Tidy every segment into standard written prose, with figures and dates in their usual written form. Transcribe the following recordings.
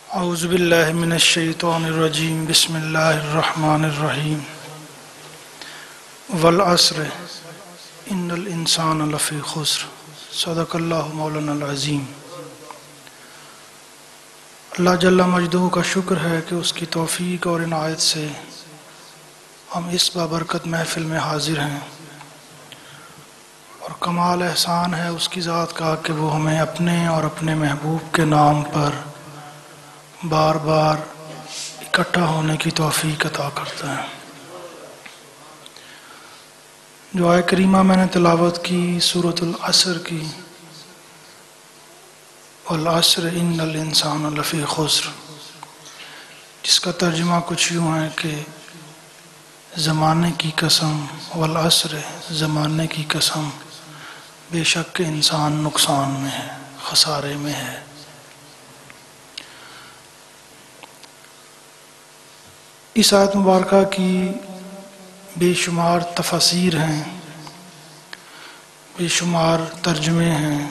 اعوذ باللہ من الشیطان الرجیم بسم اللہ الرحمن الرحیم والعصر ان الانسان لفی خسر صدق اللہ مولانا العظیم۔ اللہ جل مجدہ کا شکر ہے کہ اس کی توفیق اور عنایت سے ہم اس بابرکت محفل میں حاضر ہیں، اور کمال احسان ہے اس کی ذات کا کہ وہ ہمیں اپنے اور اپنے محبوب کے نام پر بار بار اکٹھا ہونے کی توفیق عطا کرتا ہے۔ جو آیت کریمہ میں نے تلاوت کی سورۃ العصر کی، والعصر ان الانسان لفی خسر، جس کا ترجمہ کچھ یوں ہے کہ زمانے کی قسم، والعصر زمانے کی قسم، بے شک کہ انسان نقصان میں ہے، خسارے میں ہے۔ اس آیت مبارکہ کی بے شمار تفاسیر ہیں، بے شمار ترجمے ہیں،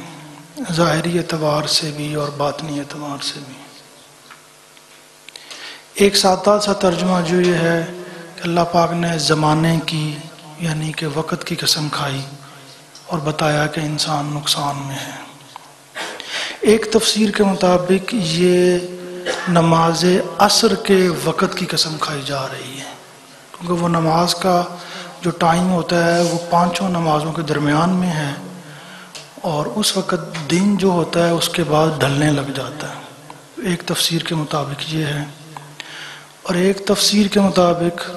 ظاہری اعتبار سے بھی اور باطنی اعتبار سے بھی۔ ایک سادہ سا ترجمہ جو یہ ہے کہ اللہ پاک نے زمانے کی یعنی کہ وقت کی قسم کھائی اور بتایا کہ انسان نقصان میں ہے۔ ایک تفسیر کے مطابق یہ نماز عصر کے وقت کی قسم کھائی جا رہی ہے، کیونکہ وہ نماز کا جو ٹائم ہوتا ہے وہ پانچوں نمازوں کے درمیان میں ہے، اور اس وقت دن جو ہوتا ہے اس کے بعد ڈھلنے لگ جاتا ہے۔ ایک تفسیر کے مطابق یہ ہے، اور ایک تفسیر کے مطابق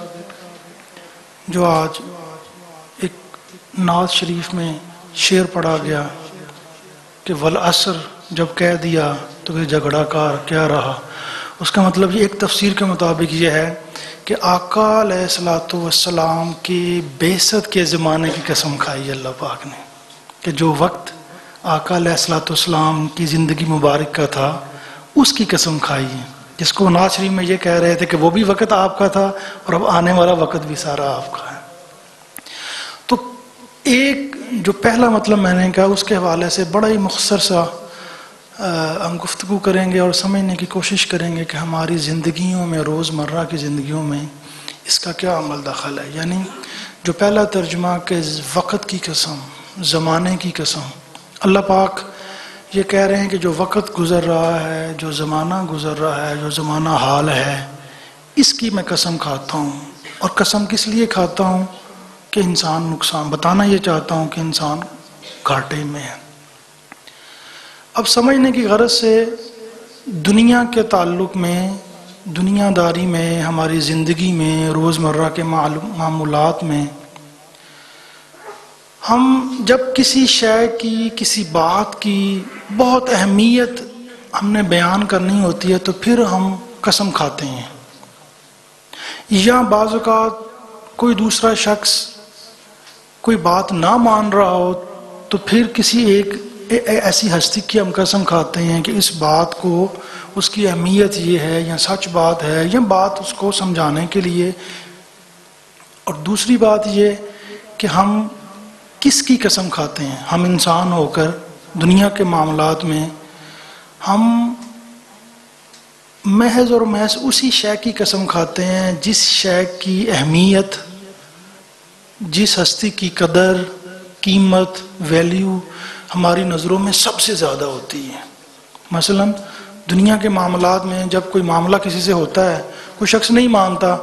جو آج ایک نعت شریف میں شعر پڑھا گیا کہ والعصر جب کہہ دیا تو کہ جھگڑا کار کیا رہا، اس کا مطلب یہ ایک تفسیر کے مطابق یہ ہے کہ آقا علیہ الصلوۃ والسلام کی بعثت کے زمانے کی قسم کھائی اللہ پاک نے، کہ جو وقت آقا علیہ الصلوۃ والسلام کی زندگی مبارک کا تھا اس کی قسم کھائی ہے، جس کو نعت شریف میں یہ کہہ رہے تھے کہ وہ بھی وقت آپ کا تھا اور اب آنے والا وقت بھی سارا آپ کا ہے۔ تو ایک جو پہلا مطلب میں نے کہا اس کے حوالے سے بڑا ہی مختصر سا ہم گفتگو کریں گے اور سمجھنے کی کوشش کریں گے کہ ہماری زندگیوں میں، روزمرہ کی زندگیوں میں اس کا کیا عمل دخل ہے۔ یعنی جو پہلا ترجمہ کہ وقت کی قسم، زمانے کی قسم، اللہ پاک یہ کہہ رہے ہیں کہ جو وقت گزر رہا ہے، جو زمانہ گزر رہا ہے، جو زمانہ حال ہے، اس کی میں قسم کھاتا ہوں۔ اور قسم کس لیے کھاتا ہوں؟ کہ انسان نقصان، بتانا یہ چاہتا ہوں کہ انسان گھاٹے میں ہے۔ اب سمجھنے کی غرض سے دنیا کے تعلق میں، دنیا داری میں، ہماری زندگی میں، روزمرہ کے معمولات میں، ہم جب کسی شے کی، کسی بات کی بہت اہمیت ہم نے بیان کرنی ہوتی ہے تو پھر ہم قسم کھاتے ہیں، یا بعض اوقات کوئی دوسرا شخص کوئی بات نہ مان رہا ہو تو پھر کسی ایک ایسی ہستی کی ہم قسم کھاتے ہیں کہ اس بات کو، اس کی اہمیت یہ ہے یا سچ بات ہے یا بات اس کو سمجھانے کے لیے۔ اور دوسری بات یہ کہ ہم کس کی قسم کھاتے ہیں؟ ہم انسان ہو کر دنیا کے معاملات میں ہم محض اور محض اسی شے کی قسم کھاتے ہیں جس شے کی اہمیت، جس ہستی کی قدر، قیمت، ویلیو ہماری نظروں میں سب سے زیادہ ہوتی ہے۔ مثلا دنیا کے معاملات میں جب کوئی معاملہ کسی سے ہوتا ہے، کوئی شخص نہیں مانتا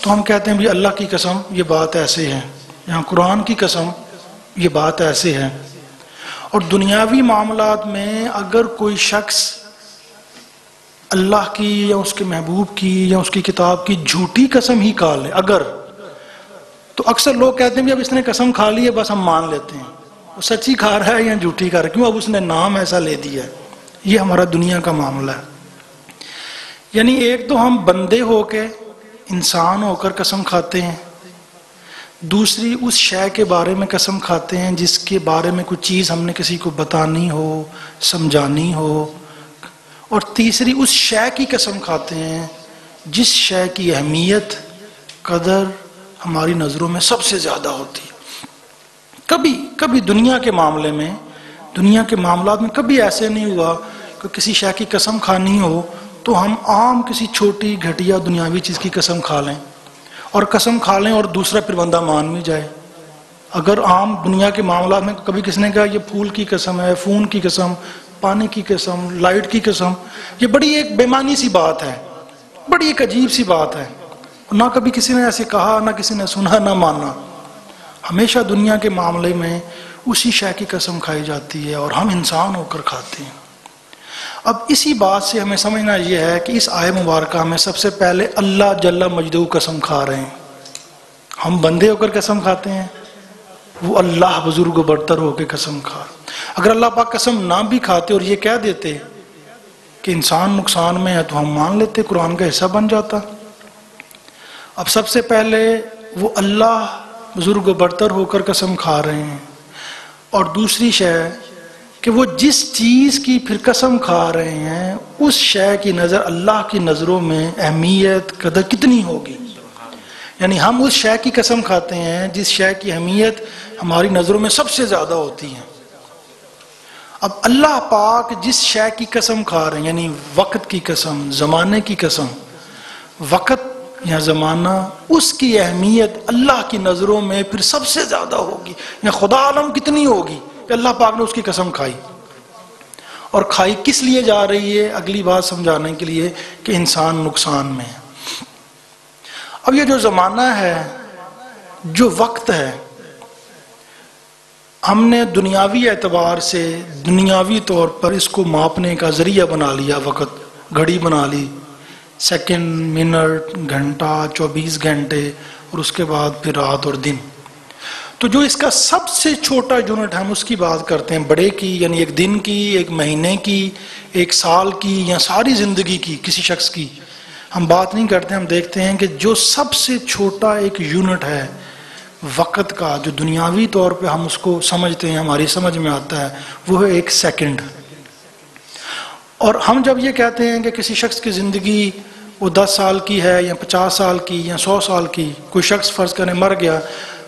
تو ہم کہتے ہیں بھی اللہ کی قسم یہ بات ایسے ہے، یا قرآن کی قسم یہ بات ایسے ہے۔ اور دنیاوی معاملات میں اگر کوئی شخص اللہ کی یا اس کے محبوب کی یا اس کی کتاب کی جھوٹی قسم ہی کھا لے اگر، تو اکثر لوگ کہتے ہیں بھی اب اس نے قسم کھا لی ہے بس ہم مان لیتے ہیں، وہ سچی کھا رہا ہے یا جھوٹی کھا رہا ہے، کیوں اب اس نے نام ایسا لے دیا ہے۔ یہ ہمارا دنیا کا معاملہ ہے۔ یعنی ایک تو ہم بندے ہو کے، انسان ہو کر قسم کھاتے ہیں، دوسری اس شے کے بارے میں قسم کھاتے ہیں جس کے بارے میں کوئی چیز ہم نے کسی کو بتانی ہو، سمجھانی ہو، اور تیسری اس شے کی قسم کھاتے ہیں جس شے کی اہمیت، قدر ہماری نظروں میں سب سے زیادہ ہوتی ہے۔ کبھی دنیا کے معاملے میں، دنیا کے معاملات میں کبھی ایسے نہیں ہوا کہ کسی شے کی قسم کھانی ہو تو تو ہم عام کسی چھوٹی گھٹیا دنیاوی چیز کی قسم کھا لیں اور دوسرا پھر بندہ مان بھی جائے. اگر عام دنیا کے معاملات میں کبھی کسی نے کہا یہ پھول کی قسم ہے، فون کی قسم، پانی کی قسم، لائٹ کی قسم، یہ بڑی ایک بے معنی سی بات ہے، بڑی ایک عجیب سی بات ہے. نہ کبھی کسی نے ایسے کہا، نہ کسی نے سنا، نہ مانا. ہمیشہ دنیا کے معاملے میں اسی شے کی قسم کھائی جاتی ہے اور ہم انسان ہو کر کھاتے ہیں. اب اسی بات سے ہمیں سمجھنا یہ ہے کہ اس آیت مبارکہ میں سب سے پہلے اللہ جل مجدہ قسم کھا رہے ہیں. ہم بندے ہو کر قسم کھاتے ہیں، وہ اللہ بزرگ و برتر ہو کے قسم کھا. اگر اللہ پاک قسم نہ بھی کھاتے اور یہ کہہ دیتے کہ انسان نقصان میں ہے تو ہم مان لیتے، قرآن کا حصہ بن جاتا. اب سب سے پہلے وہ اللہ بزرگ و برتر ہو کر قسم کھا رہے ہیں، اور دوسری شے کہ وہ جس چیز کی پھر قسم کھا رہے ہیں اس شے کی نظر اللہ کی نظروں میں اہمیت قدر کتنی ہوگی. یعنی ہم اس شے کی قسم کھاتے ہیں جس شے کی اہمیت ہماری نظروں میں سب سے زیادہ ہوتی ہے. اب اللہ پاک جس شے کی قسم کھا رہے ہیں، یعنی وقت کی قسم، زمانے کی قسم، وقت یا زمانہ، اس کی اہمیت اللہ کی نظروں میں پھر سب سے زیادہ ہوگی. یا خدا عالم کتنی ہوگی کہ اللہ پاک نے اس کی قسم کھائی. اور کھائی کس لیے جا رہی ہے؟ اگلی بات سمجھانے کے لیے کہ انسان نقصان میں ہے. اب یہ جو زمانہ ہے، جو وقت ہے، ہم نے دنیاوی اعتبار سے دنیاوی طور پر اس کو ماپنے کا ذریعہ بنا لیا. وقت گھڑی بنا لی، سیکنڈ، منٹ، گھنٹہ، 24 گھنٹے، اور اس کے بعد پھر رات اور دن. تو جو اس کا سب سے چھوٹا یونٹ ہے ہم اس کی بات کرتے ہیں، بڑے کی، یعنی ایک دن کی، ایک مہینے کی، ایک سال کی، یا ساری زندگی کی کسی شخص کی ہم بات نہیں کرتے. ہم دیکھتے ہیں کہ جو سب سے چھوٹا ایک یونٹ ہے وقت کا، جو دنیاوی طور پہ ہم اس کو سمجھتے ہیں، ہماری سمجھ میں آتا ہے، وہ ہے ایک سیکنڈ. اور ہم جب یہ کہتے ہیں کہ کسی شخص کی زندگی وہ 10 سال کی ہے یا 50 سال کی یا 100 سال کی، کوئی شخص فرض کریں مر گیا،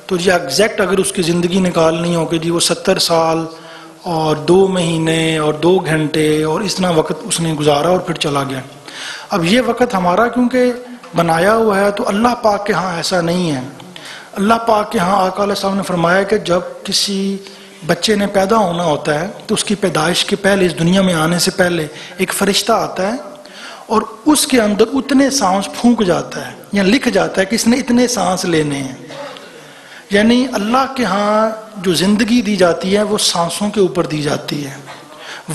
تو یہ ایگزیکٹ اگر اس کی زندگی نکالنی ہو کہ جی وہ 70 سال اور 2 مہینے اور 2 گھنٹے اور اتنا وقت اس نے گزارا اور پھر چلا گیا. اب یہ وقت ہمارا کیونکہ بنایا ہوا ہے، تو اللہ پاک کے ہاں ایسا نہیں ہے. اللہ پاک کے ہاں آقا علیہ السلام نے فرمایا کہ جب کسی بچے نے پیدا ہونا ہوتا ہے تو اس کی پیدائش کے پہلے، اس دنیا میں آنے سے پہلے، ایک فرشتہ آتا ہے اور اس کے اندر اتنے سانس پھونک جاتا ہے یا لکھ جاتا ہے کہ اس نے اتنے سانس لینے ہیں. یعنی اللہ کے ہاں جو زندگی دی جاتی ہے وہ سانسوں کے اوپر دی جاتی ہے،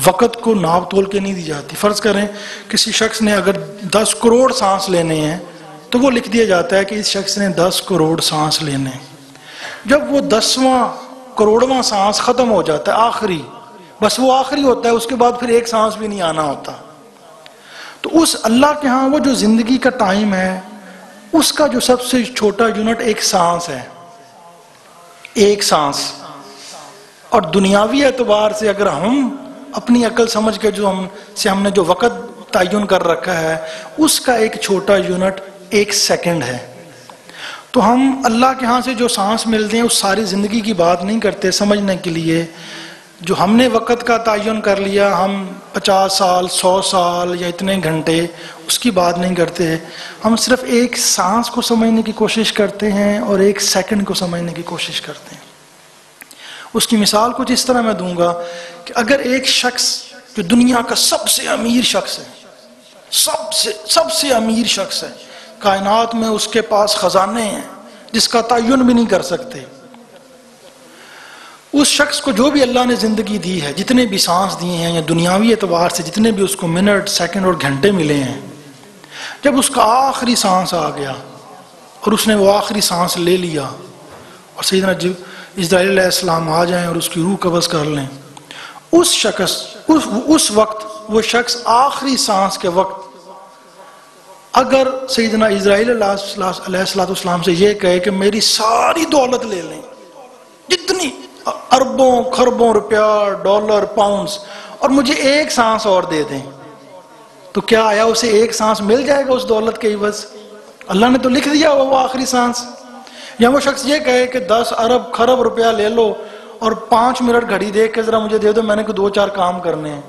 وقت کو ناپ تول کے نہیں دی جاتی. فرض کریں کسی شخص نے اگر 10 کروڑ سانس لینے ہیں تو وہ لکھ دیا جاتا ہے کہ اس شخص نے 10 کروڑ سانس لینے. جب وہ 10واں کروڑواں سانس ختم ہو جاتا ہے، آخری، بس وہ آخری ہوتا ہے، اس کے بعد پھر ایک سانس بھی نہیں آنا ہوتا. تو اس اللہ کے ہاں وہ جو زندگی کا ٹائم ہے اس کا جو سب سے چھوٹا یونٹ ایک سانس ہے، ایک سانس. اور دنیاوی اعتبار سے اگر ہم اپنی عقل سمجھ کے ہم نے جو وقت تعین کر رکھا ہے اس کا ایک چھوٹا یونٹ ایک سیکنڈ ہے. تو ہم اللہ کے ہاں سے جو سانس ملتے ہیں اس ساری زندگی کی بات نہیں کرتے. سمجھنے کے لیے جو ہم نے وقت کا تعین کر لیا، ہم 50 سال 100 سال یا اتنے گھنٹے، اس کی بات نہیں کرتے. ہم صرف ایک سانس کو سمجھنے کی کوشش کرتے ہیں اور ایک سیکنڈ کو سمجھنے کی کوشش کرتے ہیں. اس کی مثال کچھ اس طرح میں دوں گا کہ اگر ایک شخص جو دنیا کا سب سے امیر شخص ہے، سب سے امیر شخص ہے، کائنات میں اس کے پاس خزانے ہیں جس کا تعین بھی نہیں کر سکتے، اس شخص کو جو بھی اللہ نے زندگی دی ہے، جتنے بھی سانس دیے ہیں یا دنیاوی اعتبار سے جتنے بھی اس کو منٹ، سیکنڈ اور گھنٹے ملے ہیں، جب اس کا آخری سانس آ گیا اور اس نے وہ آخری سانس لے لیا اور سیدنا اسرائیل علیہ السلام آ جائیں اور اس کی روح قبض کر لیں، اس وقت وہ شخص آخری سانس کے وقت اگر سیدنا اسرائیل علیہ السلام سے یہ کہے کہ میری ساری دولت لے لیں، جتنی اربوں خربوں روپیہ، ڈالر، پاؤنڈز، اور مجھے ایک سانس اور دے دیں، تو کیا آیا اسے ایک سانس مل جائے گا اس دولت کے عوض؟ اللہ نے تو لکھ دیا وہ آخری سانس. یا وہ شخص یہ کہے کہ 10 ارب خرب روپیہ لے لو اور 5 منٹ گھڑی دیکھ کے ذرا مجھے دے دو، میں نے کوئی 2-4 کام کرنے ہیں،